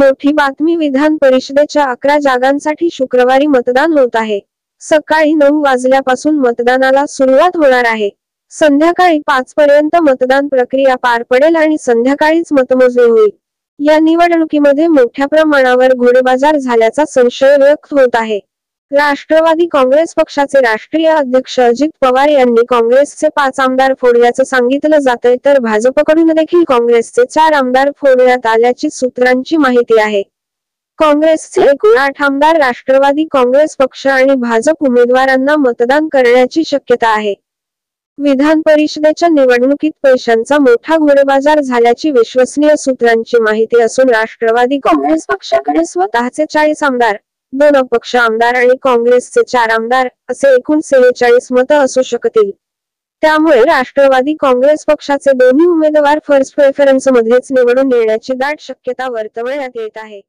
मोठी बातमी विधान परिषदेच्या 11 जागांसाठी शुक्रवारी मतदान होत आहे। सकाळी 9 वाजल्यापासून मतदानाला सुरुवात होणार आहे। संध्याकाळी 5 पर्यंत मतदान प्रक्रिया पार पडेल आणि संध्याकाळीच मतमोजणी होईल। या निवडणुकीमध्ये मोठ्या प्रमाणावर घोडेबाजार झाल्याचा संशय व्यक्त होत आहे। राष्ट्रवादी काँग्रेस पक्षाचे राष्ट्रीय अध्यक्ष अजित पवार यांनी काँग्रेसचे 5 आमदार फोडल्याचं सांगितलं जातंय, तर भाजपकडून देखील काँग्रेसचे 4 आमदार फोडण्यात आल्याची सूत्रांची माहिती आहे। काँग्रेसचे एकूण 8 आमदार राष्ट्रवादी काँग्रेस पक्ष आणि भाजप उमेदवारांना मतदान करण्याची शक्यता आहे। विधान परिषदेच्या निवडणुकीत पैशांचा मोठा घोडेबाजार झाल्याची विश्वसनीय सूत्रांची माहिती असून राष्ट्रवादी काँग्रेस पक्षाकडे स्वतःचे 40 आमदार, 2 अपक्ष आमदार आणि काँग्रेसचे 4 आमदार असे एकूण 47 मतं असू शकतील। त्यामुळे राष्ट्रवादी काँग्रेस पक्षाचे दोन्ही उमेदवार फर्स्ट प्रेफरन्समध्येच निवडून येण्याची दाट शक्यता वर्तवण्यात येत आहे।